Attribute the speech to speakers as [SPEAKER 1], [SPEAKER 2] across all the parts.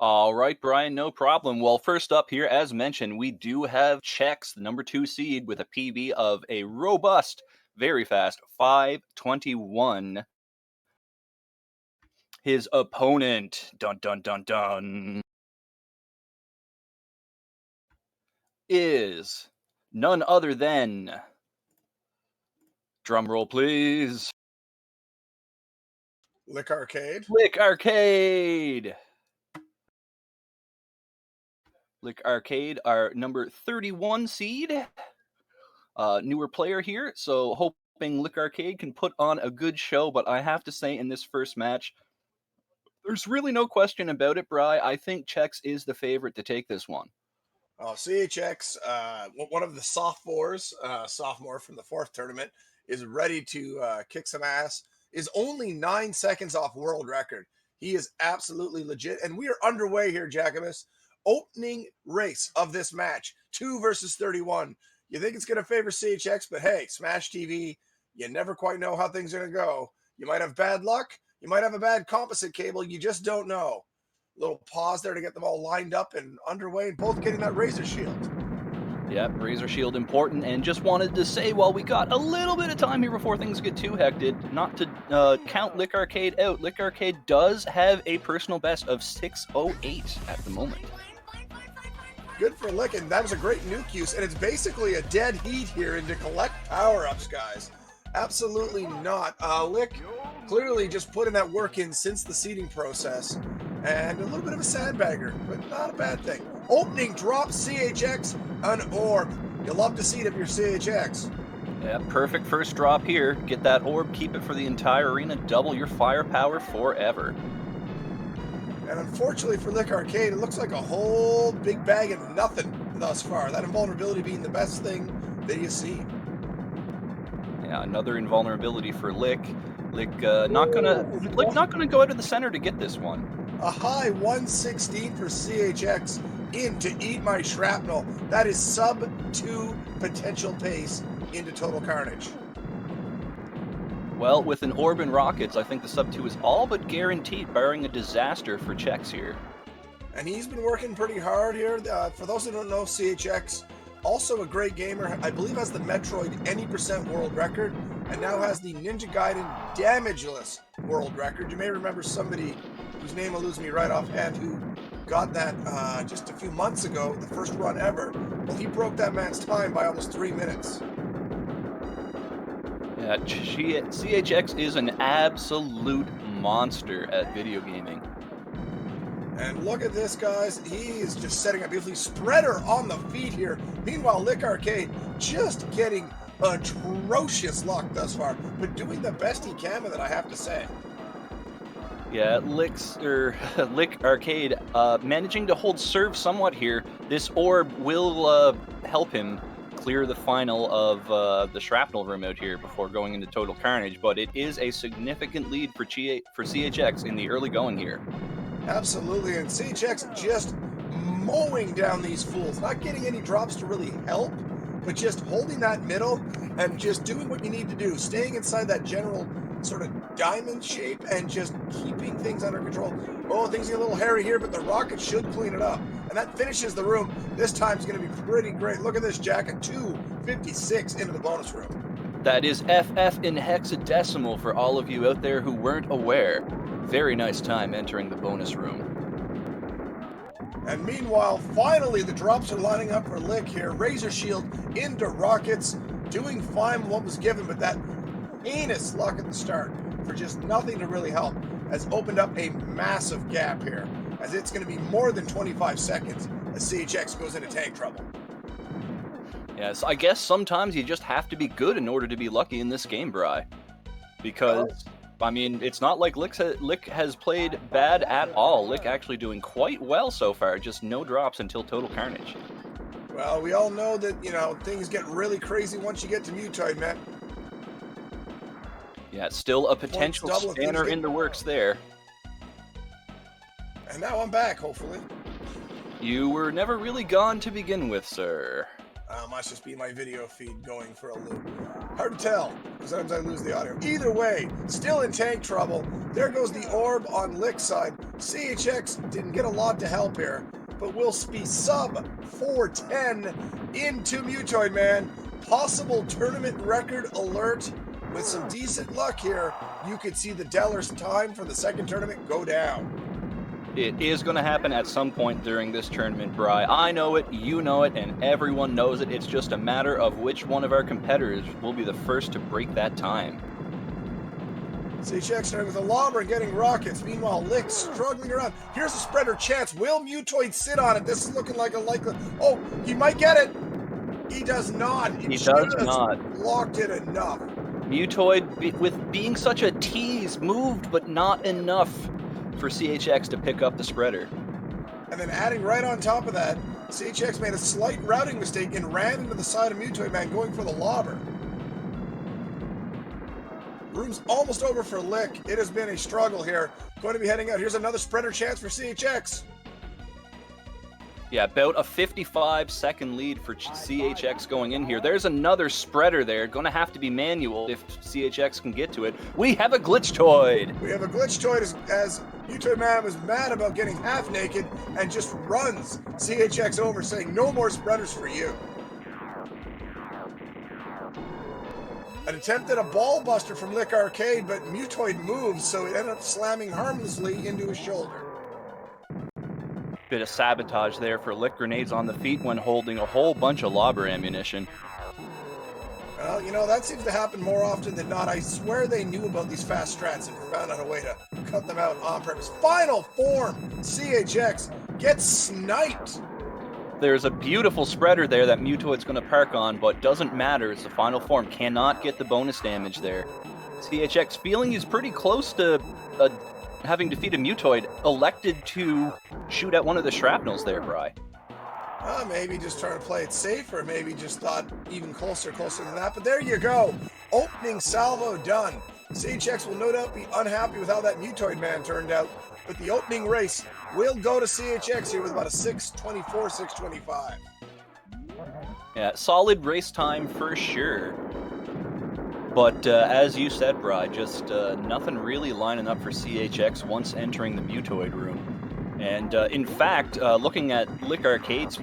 [SPEAKER 1] All right, Brian, no problem. Well, first up here, as mentioned, we do have CHX, the number 2 seed, with a PB of a robust, very fast 5:21. His opponent, dun dun dun dun, is none other than, drumroll please,
[SPEAKER 2] LickArcade.
[SPEAKER 1] LickArcade. LickArcade, our number 31 seed. Newer player here, so hoping LickArcade can put on a good show, but I have to say in this first match, there's really no question about it, Bri. I think Chex is the favorite to take this one.
[SPEAKER 2] CHX, one of the sophomores, sophomore from the fourth tournament, is ready to kick some ass. Is only 9 seconds off world record. He is absolutely legit, and we are underway here, Jacobus. Opening race of this match, 2 versus 31. You think it's going to favor CHX, but hey, Smash TV, you never quite know how things are going to go. You might have bad luck. You might have a bad composite cable. You just don't know. Little pause there to get them all lined up and underway, and both getting that razor shield.
[SPEAKER 1] Yep, Razor Shield important, and just wanted to say while we got a little bit of time here before things get too hectic, not to count LickArcade out. LickArcade does have a personal best of 6:08 at the moment.
[SPEAKER 2] Good for Lick, and that was a great nuke use, and it's basically a dead heat here into collect power-ups, guys. Absolutely not. Lick clearly just putting that work in since the seeding process, and a little bit of a sandbagger, but not a bad thing. Opening drop CHX, an orb. You love to see it if you're CHX.
[SPEAKER 1] Yeah, perfect first drop here. Get that orb, keep it for the entire arena, double your firepower forever.
[SPEAKER 2] And unfortunately for LickArcade, it looks like a whole big bag of nothing thus far. That invulnerability being the best thing that you see.
[SPEAKER 1] Yeah, another invulnerability for Lick. Lick not gonna go out of the center to get this one.
[SPEAKER 2] A high 116 for CHX in to eat my shrapnel. That is sub 2 potential pace into total carnage.
[SPEAKER 1] Well, with an orb and rockets, I think the sub 2 is all but guaranteed, barring a disaster for Chex here.
[SPEAKER 2] And he's been working pretty hard here. For those who don't know, CHX, also a great gamer, I believe has the Metroid any percent world record, and now has the Ninja Gaiden damageless world record. You may remember somebody whose name will lose me right offhand who got that just a few months ago, the first run ever. Well, he broke that man's time by almost 3 minutes.
[SPEAKER 1] Yeah, CHX is an absolute monster at video gaming.
[SPEAKER 2] And look at this, guys. He is just setting up beautifully. Spreader on the feet here. Meanwhile, LickArcade just getting atrocious luck thus far, but doing the best he can with it, I have to say.
[SPEAKER 1] Yeah, LickArcade managing to hold serve somewhat here. This orb will help him clear the final of the shrapnel room out here before going into total carnage, but it is a significant lead for CHX in the early going here.
[SPEAKER 2] Absolutely, and CHX just mowing down these fools, not getting any drops to really help, but just holding that middle and just doing what you need to do, staying inside that general sort of diamond shape and just keeping things under control. Oh, things get a little hairy here, but the rocket should clean it up. And that finishes the room. This time's going to be pretty great. Look at this, Jack, at 256 into the bonus room.
[SPEAKER 1] That is FF in hexadecimal for all of you out there who weren't aware. Very nice time entering the bonus room.
[SPEAKER 2] And meanwhile, finally, the drops are lining up for Lick here. Razor Shield into rockets, doing fine with what was given, but that heinous luck at the start for just nothing to really help has opened up a massive gap here, as it's going to be more than 25 seconds as CHX goes into tank trouble.
[SPEAKER 1] Yes, I guess sometimes you just have to be good in order to be lucky in this game, Bri. Because, I mean, it's not like Lick has played bad at all. Lick actually doing quite well so far, just no drops until total carnage.
[SPEAKER 2] Well, we all know that, you know, things get really crazy once you get to Mutoid, man.
[SPEAKER 1] Yeah, still a potential spanner in the works there.
[SPEAKER 2] And now I'm back, hopefully.
[SPEAKER 1] You were never really gone to begin with, sir.
[SPEAKER 2] Must just be my video feed going for a loop. Hard to tell, because sometimes I lose the audio. Either way, still in tank trouble. There goes the orb on Lick's side. CHX didn't get a lot to help here, but will be sub 410 into Mutoid Man. Possible tournament record alert. With some decent luck here, you could see the Deller's time for the second tournament go down.
[SPEAKER 1] It is going to happen at some point during this tournament, Bri. I know it, you know it, and everyone knows it. It's just a matter of which one of our competitors will be the first to break that time.
[SPEAKER 2] CHX starting with a lobber and getting rockets. Meanwhile, Lick struggling around. Here's a spreader chance. Will Mutoid sit on it? This is looking like a likely... Oh, he might get it. He does not.
[SPEAKER 1] He does not.
[SPEAKER 2] Blocked it enough.
[SPEAKER 1] Mutoid, with being such a tease, moved, but not enough for CHX to pick up the spreader.
[SPEAKER 2] And then adding right on top of that, CHX made a slight routing mistake and ran into the side of Mutoid Man going for the lobber. Room's almost over for Lick. It has been a struggle here. Going to be heading out. Here's another spreader chance for CHX.
[SPEAKER 1] Yeah, about a 55-second lead for CHX going in here. There's another spreader there. Going to have to be manual if CHX can get to it. We have a Glitchtoid.
[SPEAKER 2] We have a Glitchtoid as Mutoid Man was mad about getting half naked and just runs CHX over saying, no more spreaders for you. An attempt at a ball buster from LickArcade, but Mutoid moves, so it ended up slamming harmlessly into his shoulder.
[SPEAKER 1] Bit of sabotage there for Lick grenades on the feet when holding a whole bunch of lobber ammunition.
[SPEAKER 2] Well, you know, that seems to happen more often than not. I swear they knew about these fast strats and found out a way to cut them out on purpose. Final form, CHX gets sniped.
[SPEAKER 1] There's a beautiful spreader there that Mutoid's going to park on, but doesn't matter. It's the final form. Cannot get the bonus damage there. CHX, feeling he's pretty close to having defeated Mutoid, elected to shoot at one of the shrapnels there, Bri.
[SPEAKER 2] Maybe just trying to play it safe, or maybe just thought even closer than that. But there you go. Opening salvo done. CHX will no doubt be unhappy with how that Mutoid Man turned out, but the opening race will go to CHX here with about a 6:24, 6:25.
[SPEAKER 1] Yeah, solid race time for sure. But as you said, Bri, just nothing really lining up for CHX once entering the Mutoid room. And in fact, looking at LickArcade's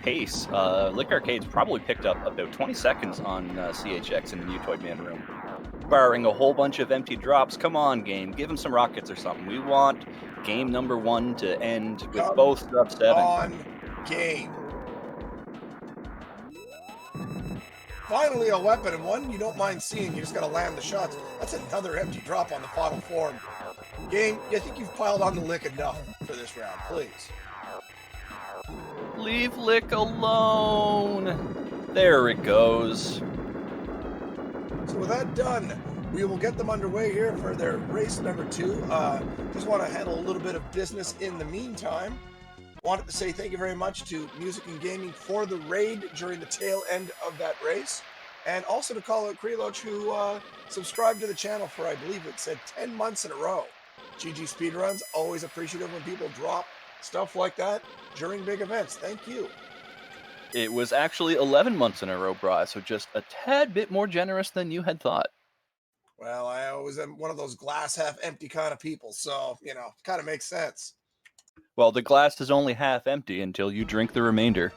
[SPEAKER 1] pace, LickArcade's probably picked up about 20 seconds on CHX in the Mutoid Man room. Barring a whole bunch of empty drops. Come on, game. Give him some rockets or something. We want game number 1 to end with both sub 7.
[SPEAKER 2] On game. Finally a weapon, and one you don't mind seeing. You just got to land the shots. That's another empty drop on the final form. Game, I think you've piled on the Lick enough for this round, please.
[SPEAKER 1] Leave Lick alone. There it goes.
[SPEAKER 2] So with that done, we will get them underway here for their race number 2. Just want to handle a little bit of business in the meantime. Wanted to say thank you very much to Music and Gaming for the raid during the tail end of that race. And also to call out Kreloch, who subscribed to the channel for, I believe it said 10 months in a row. GG Speedruns, always appreciative when people drop stuff like that during big events. Thank you.
[SPEAKER 1] It was actually 11 months in a row, Bri, so just a tad bit more generous than you had thought.
[SPEAKER 2] Well, I always am one of those glass half empty kind of people, so, you know, kind of makes sense.
[SPEAKER 1] Well, the glass is only half empty until you drink the remainder.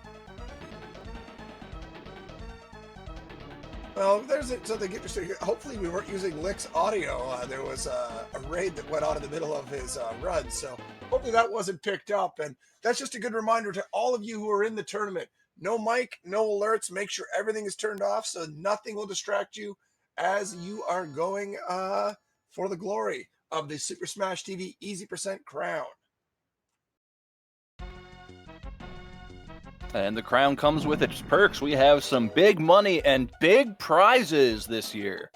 [SPEAKER 2] Well, there's something interesting here. Hopefully we weren't using Lick's audio. There was a raid that went on in the middle of his run, so hopefully that wasn't picked up. And that's just a good reminder to all of you who are in the tournament. No mic, no alerts. Make sure everything is turned off so nothing will distract you as you are going for the glory of the Super Smash TV Easy % crown.
[SPEAKER 1] And the crown comes with its perks. We have some big money and big prizes this year.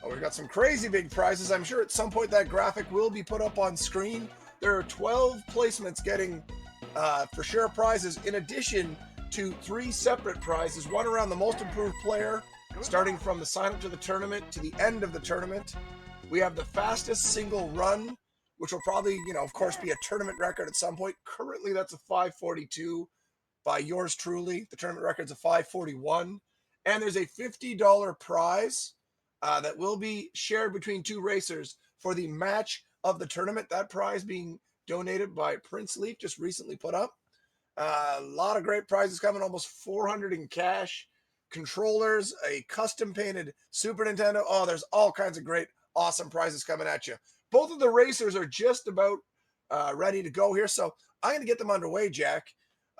[SPEAKER 2] Oh, we've got some crazy big prizes. I'm sure at some point that graphic will be put up on screen. There are 12 placements getting for sure prizes, in addition to 3 separate prizes. One around the most improved player, starting from the sign up to the tournament to the end of the tournament. We have the fastest single run, which will probably, of course, be a tournament record at some point. Currently, that's a 542 by yours truly. The tournament record's a 541. And there's a $50 prize that will be shared between two racers for the match of the tournament. That prize being donated by Prince Leaf, just recently put up. A lot of great prizes coming, almost 400 in cash, controllers, a custom painted Super Nintendo. Oh, there's all kinds of great, awesome prizes coming at you. Both of the racers are just about ready to go here, so I'm going to get them underway, Jack.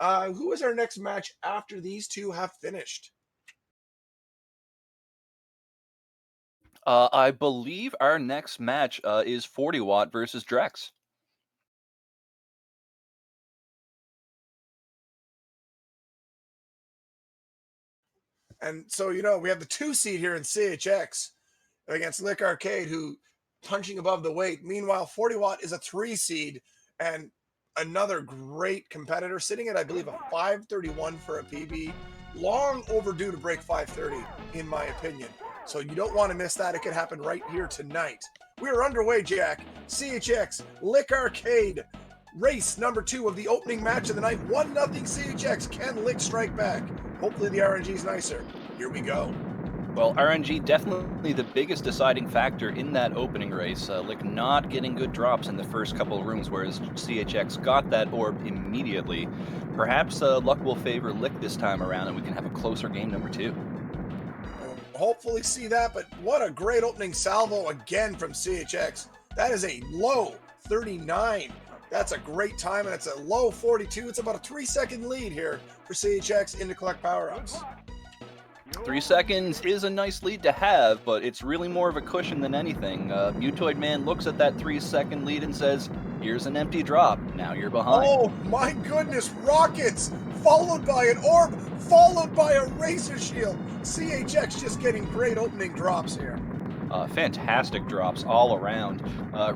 [SPEAKER 2] Who is our next match after these two have finished?
[SPEAKER 1] I believe our next match is 40 Watt versus Drex.
[SPEAKER 2] And so, we have the 2 seed here in CHX against LickArcade, who punching above the weight. Meanwhile, 40 Watt is a 3 seed and another great competitor, sitting at, I believe, a 531 for a PB. Long overdue to break 530, in my opinion. So you don't want to miss that. It could happen right here tonight. We are underway, Jack. CHX, LickArcade, race number 2 of the opening match of the night. 1-0 CHX. Can Lick strike back? Hopefully the RNG is nicer. Here we go.
[SPEAKER 1] Well, RNG definitely the biggest deciding factor in that opening race. Lick not getting good drops in the first couple of rooms, whereas CHX got that orb immediately. Perhaps luck will favor Lick this time around, and we can have a closer game number 2.
[SPEAKER 2] Hopefully see that, but what a great opening salvo again from CHX. That is a low 39. That's a great time, and it's a low 42. It's about a 3-second lead here for CHX into collect power-ups.
[SPEAKER 1] 3 seconds is a nice lead to have, but it's really more of a cushion than anything. Mutoid Man looks at that 3-second lead and says, here's an empty drop. Now you're behind.
[SPEAKER 2] Oh my goodness, rockets, followed by an orb, followed by a razor shield. CHX just getting great opening drops here.
[SPEAKER 1] Fantastic drops all around.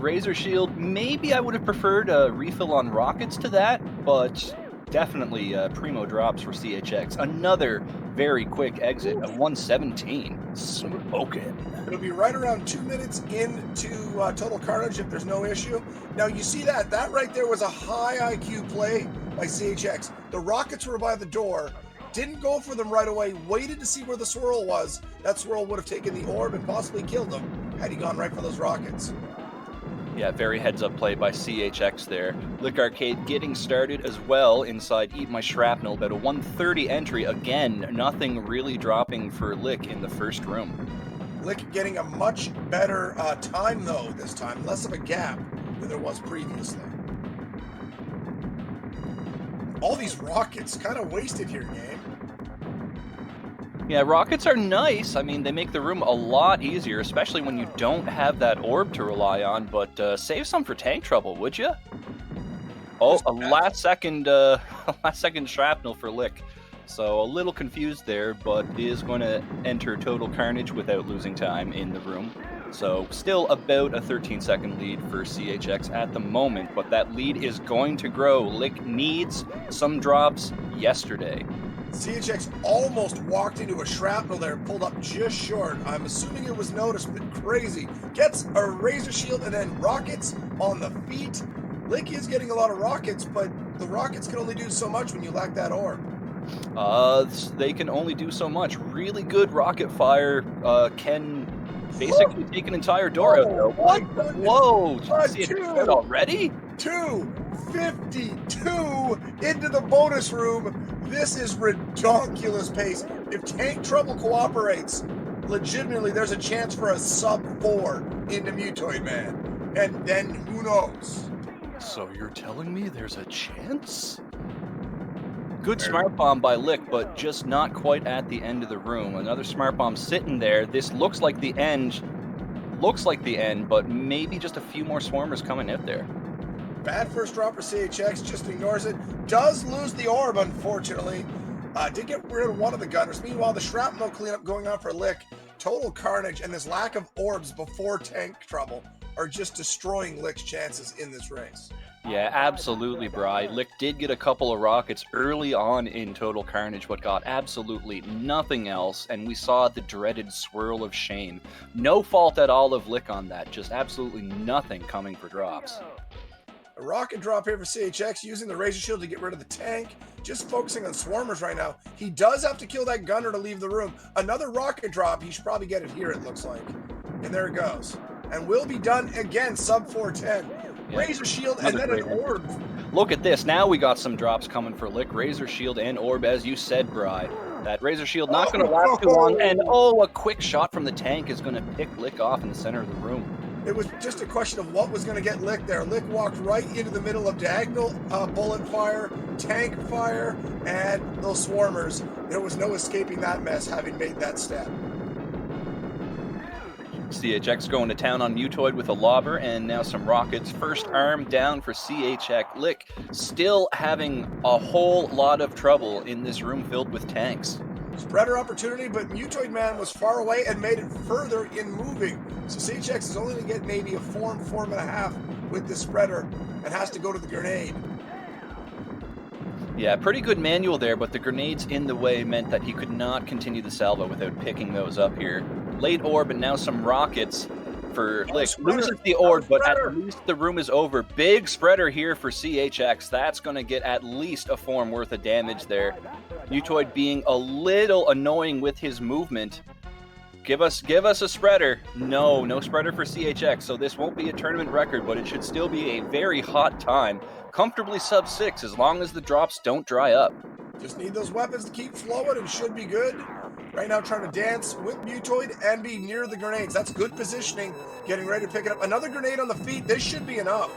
[SPEAKER 1] Razor Shield, maybe I would have preferred a refill on rockets to that, but definitely primo drops for CHX. Another very quick exit of 117. Smoking.
[SPEAKER 2] It'll be right around 2 minutes into total carnage if there's no issue. Now you see that right there was a high IQ play by CHX. The rockets were by the door. Didn't go for them right away, waited to see where the swirl was. That swirl would have taken the orb and possibly killed him had he gone right for those rockets.
[SPEAKER 1] Yeah, very heads-up play by CHX there. LickArcade getting started as well inside Eat My Shrapnel, about a 130 entry. Again, nothing really dropping for Lick in the first room.
[SPEAKER 2] Lick getting a much better time, though, this time. Less of a gap than there was previously. All these rockets kind of wasted here, game.
[SPEAKER 1] Yeah, rockets are nice. I mean, they make the room a lot easier, especially when you don't have that orb to rely on, but save some for tank trouble, would you? Oh, a last second shrapnel for Lick. So a little confused there, but is going to enter total carnage without losing time in the room. So still about a 13-second lead for CHX at the moment, but that lead is going to grow. Lick needs some drops yesterday.
[SPEAKER 2] CHX almost walked into a shrapnel there and pulled up just short. I'm assuming it was noticed, but crazy. Gets a razor shield and then rockets on the feet. Lick is getting a lot of rockets, but the rockets can only do so much when you lack that orb.
[SPEAKER 1] They can only do so much. Really good rocket fire can basically take an entire door out there. What? Whoa! See it already?
[SPEAKER 2] 252 into the bonus room. This is ridiculous pace. If Tank Trouble cooperates, legitimately, there's a chance for a sub-4 into Mutoid Man. And then who knows?
[SPEAKER 1] So you're telling me there's a chance? Good smart bomb by Lick, but just not quite at the end of the room. Another smart bomb sitting there. This looks like the end. But maybe just a few more swarmers coming out there.
[SPEAKER 2] Bad first drop for CHX, just ignores it. Does lose the orb, unfortunately. Did get rid of one of the gunners. Meanwhile, the shrapnel cleanup going on for Lick. Total carnage, and this lack of orbs before tank trouble are just destroying Lick's chances in this race.
[SPEAKER 1] Yeah, absolutely, Bri. Lick did get a couple of rockets early on in Total Carnage, but got absolutely nothing else, and we saw the dreaded swirl of shame. No fault at all of Lick on that, just absolutely nothing coming for drops.
[SPEAKER 2] A rocket drop here for CHX using the Razor Shield to get rid of the tank. Just focusing on Swarmers right now. He does have to kill that gunner to leave the room. Another rocket drop. He should probably get it here, it looks like. And there it goes. And will be done again, sub 410.
[SPEAKER 1] Yeah,
[SPEAKER 2] Razor Shield and
[SPEAKER 1] another
[SPEAKER 2] then an
[SPEAKER 1] great
[SPEAKER 2] orb.
[SPEAKER 1] Look at this. Now we got some drops coming for Lick. Razor Shield and Orb, as you said, Bri. That Razor Shield not going to last too long. And oh, a quick shot from the tank is going to pick Lick off in the center of the room.
[SPEAKER 2] It was just a question of what was going to get Lick there. Lick walked right into the middle of diagonal bullet fire, tank fire, and those swarmers. There was no escaping that mess having made that step.
[SPEAKER 1] CHX going to town on Mutoid with a lobber and now some rockets. First arm down for CHX. Lick still having a whole lot of trouble in this room filled with tanks.
[SPEAKER 2] Spreader opportunity, but Mutoid Man was far away and made it further in moving. So CHX is only going to get maybe a form and a half with this spreader and has to go to the grenade.
[SPEAKER 1] Yeah, pretty good manual there, but the grenades in the way meant that he could not continue the salvo without picking those up here. Late orb and now some rockets for Lick. Loses the orb, but at least the room is over. Big spreader here for CHX. That's going to get at least a form worth of damage there. Mutoid being a little annoying with his movement. Give us a spreader. No spreader for CHX, so this won't be a tournament record, but it should still be a very hot time. Comfortably sub 6 as long as the drops don't dry up.
[SPEAKER 2] Just need those weapons to keep flowing and should be good. Right now trying to dance with Mutoid and be near the grenades. That's good positioning. Getting ready to pick it up. Another grenade on the feet. This should be enough.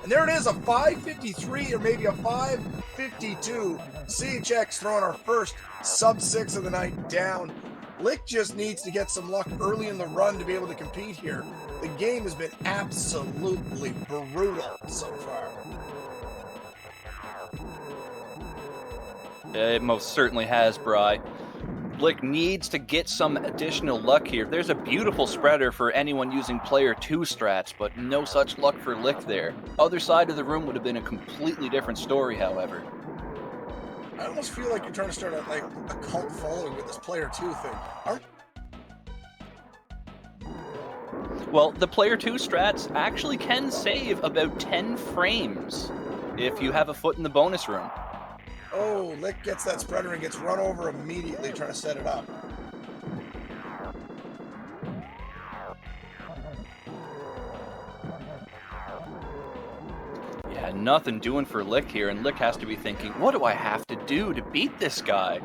[SPEAKER 2] And there it is, a 553 or maybe a 552. CHX throwing our first sub 6 of the night down. Lick just needs to get some luck early in the run to be able to compete here. The game has been absolutely brutal so far.
[SPEAKER 1] It most certainly has, Bri. Lick needs to get some additional luck here. There's a beautiful spreader for anyone using player 2 strats, but no such luck for Lick there. Other side of the room would have been a completely different story, however.
[SPEAKER 2] I almost feel like you're trying to start a cult following with this player 2 thing.
[SPEAKER 1] Well, the player 2 strats actually can save about 10 frames if you have a foot in the bonus room.
[SPEAKER 2] Oh, Lick gets that spreader and gets run over immediately trying to set it up.
[SPEAKER 1] Yeah, nothing doing for Lick here, and Lick has to be thinking, what do I have to do to beat this guy?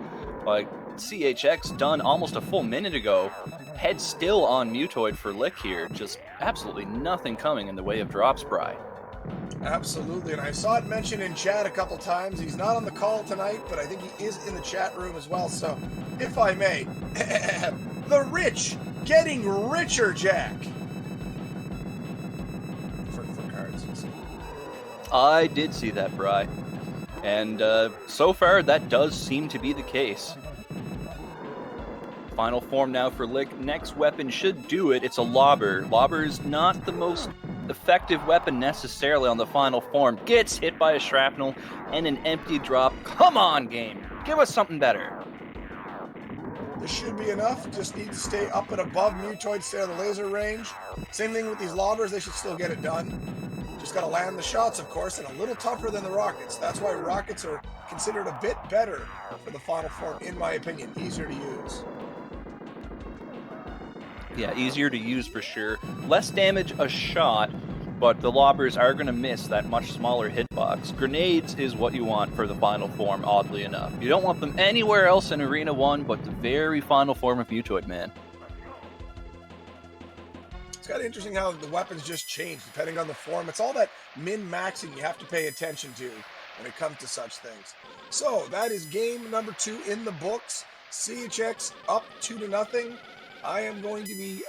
[SPEAKER 1] Like, CHX done almost a full minute ago. Head still on Mutoid for Lick here. Just absolutely nothing coming in the way of drops, Bri.
[SPEAKER 2] Absolutely, and I saw it mentioned in chat a couple times. He's not on the call tonight, but I think he is in the chat room as well. So, if I may, the rich getting richer, Jack. For cards.
[SPEAKER 1] I did see that, Bri. And so far, that does seem to be the case. Final form now for Lick. Next weapon should do it. It's a lobber. Lobber is not the most effective weapon necessarily on the final form. Gets hit by a shrapnel and an empty drop. Come on, game. Give us something better.
[SPEAKER 2] This should be enough. Just need to stay up and above Mutoid, stay on the laser range. Same thing with these lobbers. They should still get it done. Just got to land the shots, of course, and a little tougher than the rockets. That's why rockets are considered a bit better for the final form, in my opinion. Easier to use.
[SPEAKER 1] Yeah, easier to use for sure. Less damage a shot, but the lobbers are going to miss that much smaller hitbox. Grenades is what you want for the final form, oddly enough. You don't want them anywhere else in Arena 1 but the very final form of Mutoid, man.
[SPEAKER 2] It's kind of interesting how the weapons just change depending on the form. It's all that min-maxing you have to pay attention to when it comes to such things. So, that is game number 2 in the books. CHX up 2-0. I am going to be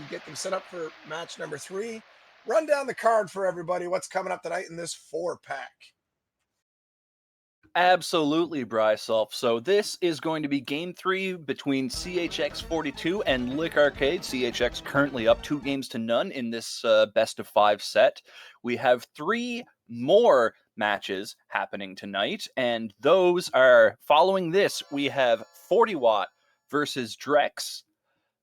[SPEAKER 2] get them set up for match number 3. Run down the card for everybody. What's coming up tonight in this 4-pack?
[SPEAKER 1] Absolutely, Bryself. So this is going to be game 3 between CHX42 and LickArcade. CHX currently up 2-0 in this best of 5 set. We have 3 more matches happening tonight, and those are following this. We have 40 Watt versus Drex,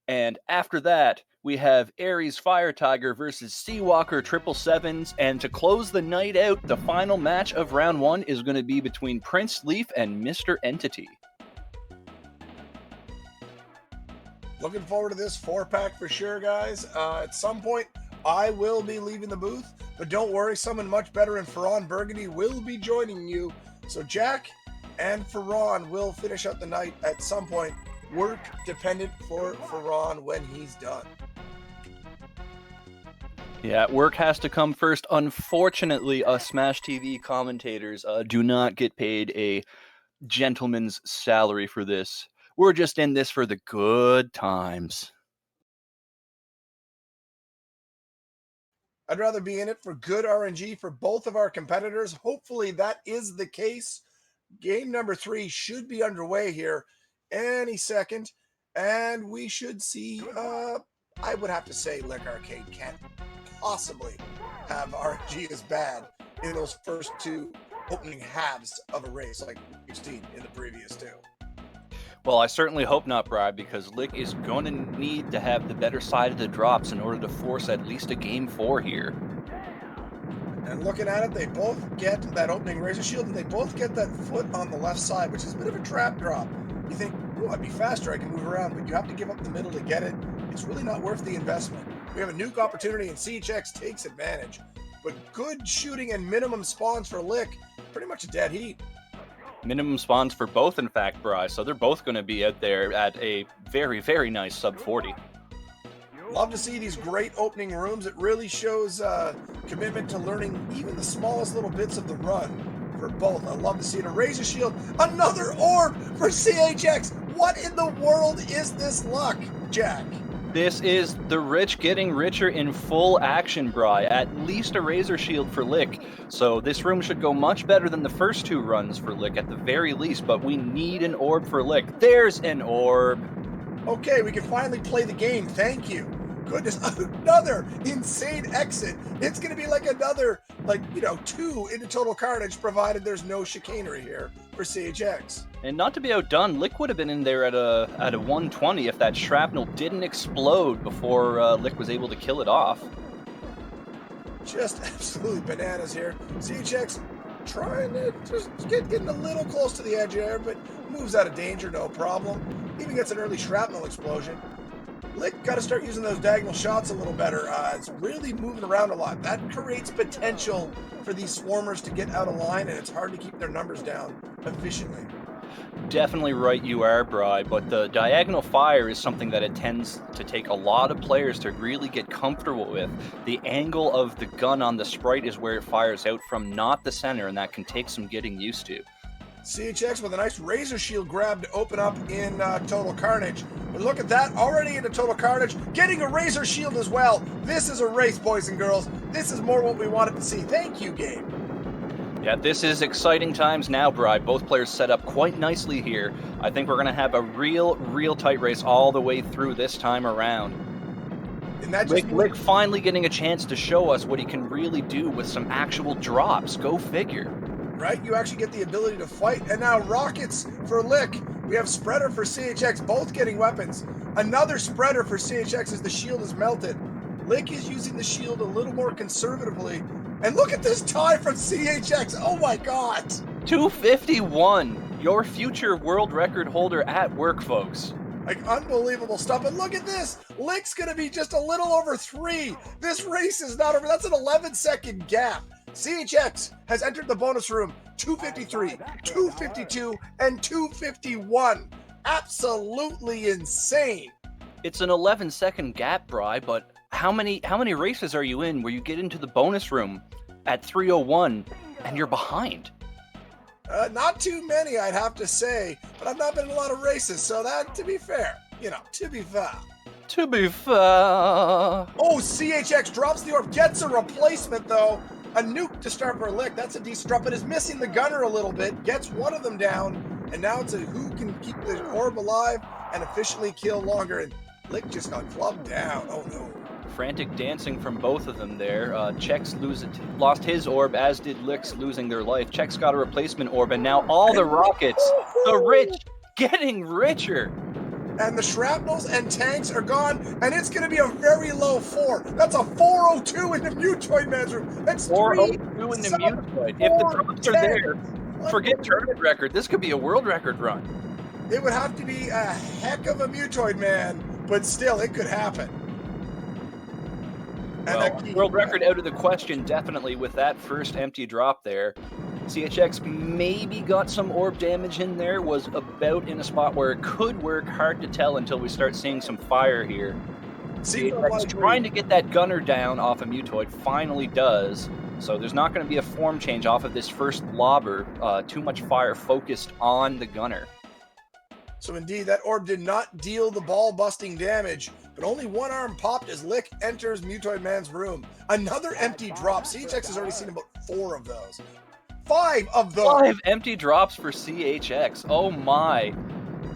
[SPEAKER 1] and after that, we have Ares Fire Tiger versus Seawalker 777s. And to close the night out, the final match of round one is going to be between Prince Leaf and Mr. Entity.
[SPEAKER 2] Looking forward to this 4-pack for sure, guys. At some point, I will be leaving the booth, but don't worry, someone much better in Ferran Burgundy will be joining you. So Jack and Ferran will finish out the night at some point. Work dependent for Ferran when he's done.
[SPEAKER 1] Yeah, work has to come first. Unfortunately, us Smash TV commentators do not get paid a gentleman's salary for this. We're just in this for the good times.
[SPEAKER 2] I'd rather be in it for good RNG for both of our competitors. Hopefully that is the case. Game number 3 should be underway here any second, and we should see, I would have to say LickArcade can't possibly have RNG as bad in those first 2 opening halves of a race like we've seen in the previous 2.
[SPEAKER 1] Well, I certainly hope not, Bri, because Lick is going to need to have the better side of the drops in order to force at least a game 4 here.
[SPEAKER 2] And looking at it, they both get that opening Razor Shield, and they both get that foot on the left side, which is a bit of a trap drop. You think, oh, I'd be faster, I can move around, but you have to give up the middle to get it. It's really not worth the investment. We have a nuke opportunity, and CHX takes advantage. But good shooting and minimum spawns for Lick. Pretty much a dead heat.
[SPEAKER 1] Minimum spawns for both, in fact, Bri, so they're both going to be out there at a very, very nice sub 40.
[SPEAKER 2] Love to see these great opening rooms. It really shows commitment to learning even the smallest little bits of the run for both. I love to see it. A Razor Shield, another orb for CHX. What in the world is this luck, Jack?
[SPEAKER 1] This is the rich getting richer in full action, Bri. At least a Razor Shield for Lick. So this room should go much better than the first 2 runs for Lick at the very least, but we need an orb for Lick. There's an orb.
[SPEAKER 2] Okay, we can finally play the game. Thank you. Goodness, another insane exit. It's going to be like another, 2 into Total Carnage, provided there's no chicanery here for CHX.
[SPEAKER 1] And not to be outdone, Lick would have been in there at a 120 if that shrapnel didn't explode before Lick was able to kill it off.
[SPEAKER 2] Just absolutely bananas here. CHX trying to just getting a little close to the edge there, but moves out of danger, no problem. Even gets an early shrapnel explosion. Lick got to start using those diagonal shots a little better. It's really moving around a lot. That creates potential for these swarmers to get out of line, and it's hard to keep their numbers down efficiently.
[SPEAKER 1] Definitely right you are, Bri, but the diagonal fire is something that it tends to take a lot of players to really get comfortable with. The angle of the gun on the sprite is where it fires out from, not the center, and that can take some getting used to.
[SPEAKER 2] CHX with a nice Razor Shield grab to open up in Total Carnage. But look at that, already into Total Carnage, getting a Razor Shield as well. This is a race, boys and girls. This is more what we wanted to see. Thank you, game.
[SPEAKER 1] Yeah, this is exciting times now, Bri. Both players set up quite nicely here. I think we're going to have a real tight race all the way through this time around.
[SPEAKER 2] And that just
[SPEAKER 1] Lick finally getting a chance to show us what he can really do with some actual drops. Go figure.
[SPEAKER 2] Right? You actually get the ability to fight. And now rockets for Lick. We have Spreader for CHX, both getting weapons. Another Spreader for CHX as the shield is melted. Lick is using the shield a little more conservatively. And look at this tie from CHX. Oh my God.
[SPEAKER 1] 251. Your future world record holder at work, folks.
[SPEAKER 2] Like, unbelievable stuff. And look at this. Lick's going to be just a little over 3. This race is not over. That's an 11-second gap. CHX has entered the bonus room 253, 252, and 251. Absolutely insane.
[SPEAKER 1] It's an 11-second gap, Bri, but how many races are you in where you get into the bonus room at 301 and you're behind?
[SPEAKER 2] Not too many, I'd have to say, but I've not been in a lot of races, so that, to be fair, to be fair.
[SPEAKER 1] To be fair.
[SPEAKER 2] Oh, CHX drops the orb, gets a replacement, though. A nuke to start for Lick. That's a decent drop, but is missing the gunner a little bit. Gets one of them down, and now it's a who can keep the orb alive and efficiently kill longer. And Lick just got clubbed down. Oh, no.
[SPEAKER 1] Frantic dancing from both of them there. Chex lost his orb, as did Lick's losing their life. Chex got a replacement orb, and now all the rockets, the rich, getting richer.
[SPEAKER 2] And the shrapnels and tanks are gone, and it's going to be a very low 4. That's a 402 in the Mutoid Man's room. That's
[SPEAKER 1] 402 in the Mutoid. If the drops are there, forget tournament record. This could be a world record run.
[SPEAKER 2] It would have to be a heck of a Mutoid Man, but still, it could happen.
[SPEAKER 1] Well, world record out of the question, definitely, with that first empty drop there. CHX maybe got some orb damage in there, was about in a spot where it could work, hard to tell until we start seeing some fire here. CHX trying to get that gunner down off a Mutoid, finally does. So there's not going to be a form change off of this first lobber. Too much fire focused on the gunner.
[SPEAKER 2] So indeed, that orb did not deal the ball-busting damage, but only one arm popped as Lick enters Mutoid Man's room. Another empty drop. CHX has already seen about 4 of those. 5 of those!
[SPEAKER 1] 5 empty drops for CHX. Oh my.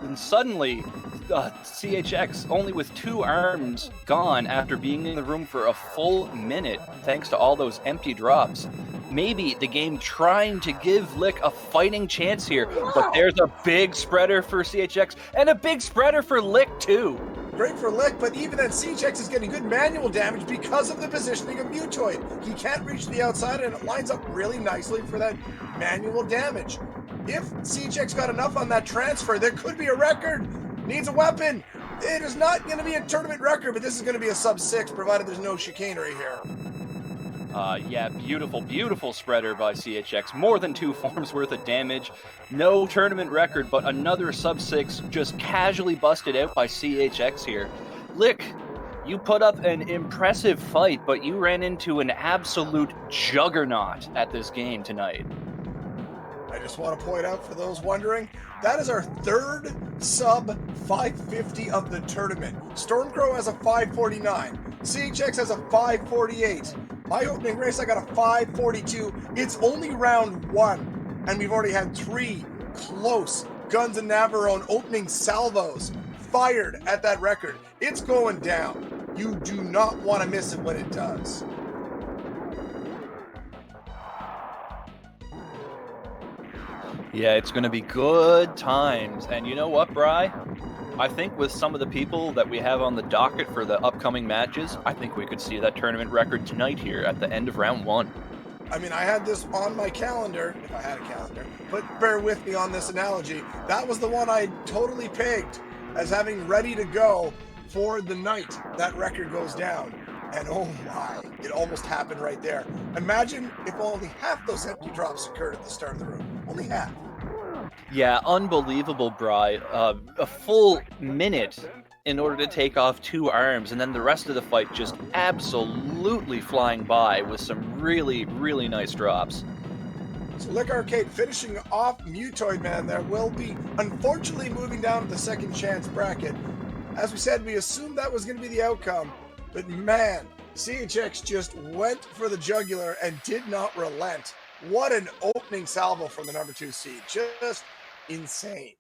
[SPEAKER 1] And suddenly, CHX, only with 2 arms gone after being in the room for a full minute, thanks to all those empty drops. Maybe the game trying to give Lick a fighting chance here, but there's a big spreader for CHX and a big spreader for Lick too.
[SPEAKER 2] Great for Lick, but even then CHX is getting good manual damage because of the positioning of Mutoid. He can't reach the outside, and it lines up really nicely for that manual damage. If CHX got enough on that transfer, there could be a record. Needs a weapon. It is not going to be a tournament record, but this is going to be a sub-6, provided there's no chicanery here.
[SPEAKER 1] Yeah, beautiful, beautiful spreader by CHX. More than 2 forms worth of damage. No tournament record, but another sub-6 just casually busted out by CHX here. Lick, you put up an impressive fight, but you ran into an absolute juggernaut at this game tonight.
[SPEAKER 2] I just want to point out for those wondering, that is our 3rd sub 550 of the tournament. Stormcrow has a 549. CHX has a 548. My opening race, I got a 542. It's only round 1, and we've already had 3 close Guns and Navarone opening salvos fired at that record. It's going down. You do not want to miss it when it does.
[SPEAKER 1] Yeah, it's going to be good times. And you know what, Bri? I think with some of the people that we have on the docket for the upcoming matches, I think we could see that tournament record tonight here at the end of round 1.
[SPEAKER 2] I mean, I had this on my calendar, if I had a calendar, but bear with me on this analogy. That was the one I totally pegged as having ready to go for the night that record goes down. And oh my, it almost happened right there. Imagine if only half those empty drops occurred at the start of the room. Only half.
[SPEAKER 1] Yeah, unbelievable, Bri. A full minute in order to take off 2 arms, and then the rest of the fight just absolutely flying by with some really, really nice drops.
[SPEAKER 2] So LickArcade finishing off Mutoid Man there will be unfortunately moving down to the second chance bracket. As we said, we assumed that was going to be the outcome, but man, CHX just went for the jugular and did not relent. What an opening salvo from the number 2 seed. Just insane.